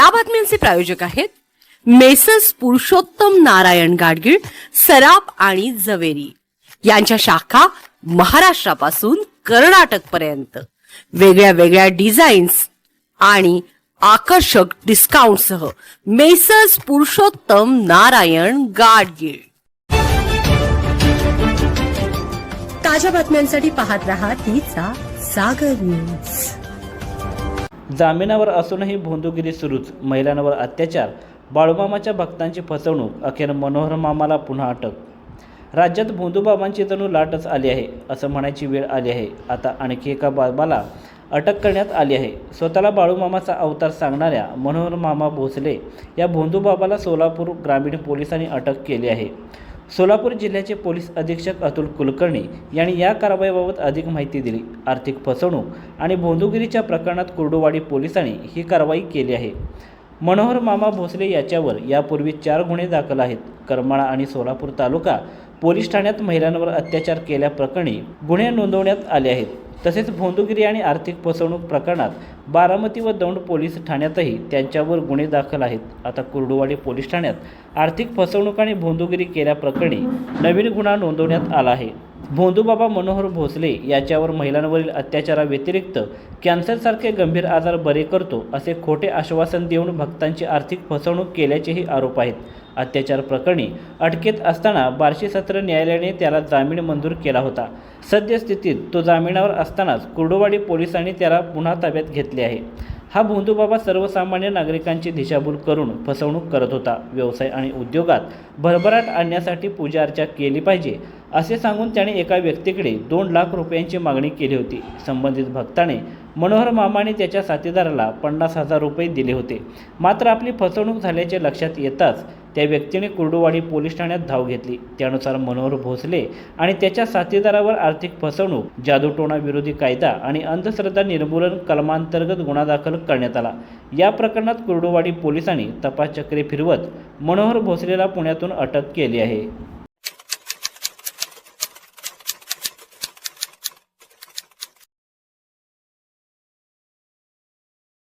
या बातम्यांचे प्रायोजक आहेत मेसर्स पुरुषोत्तम नारायण गाडगीळ, सराफ आणि जवेरी यांच्या शाखा महाराष्ट्रापासून कर्नाटक पर्यंत वेगळ्या वेगळ्या डिझाईन्स आणि आकर्षक डिस्काउंटसह मेसर्स पुरुषोत्तम नारायण गाडगीळ। ताज्या बातम्यांसाठी पाहत रहा तिचा सागर न्यूज। जामिनावर असूनही भोंदूगिरी सुरूच, महिलांवर अत्याचार, बाळूमामाच्या भक्तांची फसवणूक, अखेर मनोहर मामाला पुन्हा अटक। राज्यात भोंदूबाबांची जणू लाटच आली आहे असं म्हणायची वेळ आली आहे। आता आणखी एका बाबाला अटक करण्यात आली आहे। स्वतःला बाळूमामाचा अवतार सांगणाऱ्या मनोहर मामा भोसले या भोंदूबाबाला सोलापूर ग्रामीण पोलिसांनी अटक केली आहे। सोलापूर जिल्ह्याचे पोलीस अधीक्षक अतुल कुलकर्णी यांनी या कारवाईबाबत अधिक माहिती दिली। आर्थिक फसवणूक आणि भोंदूगिरीच्या प्रकरणात कुर्डुवाडी पोलिसांनी ही कारवाई केली आहे। मनोहर मामा भोसले याच्यावर यापूर्वी 4 गुन्हे दाखल आहेत। करमाळा आणि सोलापूर तालुका पोलीस ठाण्यात महिलांवर अत्याचार केल्याप्रकरणी गुन्हे नोंदवण्यात आले आहेत। तसेच भोंदूगिरी आणि आर्थिक फसवणूक प्रकरणात बारामती व दौंड पोलीस ठाण्यातही त्यांच्यावर गुन्हे दाखल आहेत। आता कुर्डुवाडी पोलीस ठाण्यात आर्थिक फसवणूक आणि भोंदूगिरी केल्याप्रकरणी नवीन गुन्हा नोंदवण्यात आला आहे। भोंदूबाबा मनोहर भोसले याच्यावर महिलांवरील अत्याचाराव्यतिरिक्त कॅन्सरसारखे गंभीर आजार बरे करतो असे खोटे आश्वासन देऊन भक्तांची आर्थिक फसवणूक केल्याचेही आरोप आहेत। अत्याचार प्रकरणी अटकेत असताना बार्शी सत्र न्यायालयाने त्याला जामीन मंजूर केला होता। सद्यस्थितीत तो जामिनावर असतानाच कुर्डुवाडी पोलिसांनी त्याला पुन्हा ताब्यात घेतले आहे। हा भोंदूबाबा सर्वसामान्य नागरिकांची दिशाभूल करून फसवणूक करत होता। व्यवसाय आणि उद्योगात भरभराट आणण्यासाठी पूजा अर्चा केली पाहिजे असे सांगून त्याने एका व्यक्तीकडे 2 लाख रुपयांची मागणी केली होती। संबंधित भक्ताने मनोहर मामाने त्याच्या साथीदाराला 50,000 रुपये दिले होते। मात्र आपली फसवणूक झाल्याचे लक्षात येताच त्या व्यक्तीने कुर्डुवाडी पोलीस ठाण्यात धाव घेतली। त्यानुसार मनोहर भोसले आणि त्याच्या साथीदारावर आर्थिक फसवणूक, जादूटोणा विरोधी कायदा आणि अंधश्रद्धा निर्मूलन कलमांतर्गत गुन्हा दाखल करण्यात आला। या प्रकरणात कुर्डुवाडी पोलिसांनी तपास चक्रे फिरवत मनोहर भोसलेला पुण्यातून अटक केली आहे।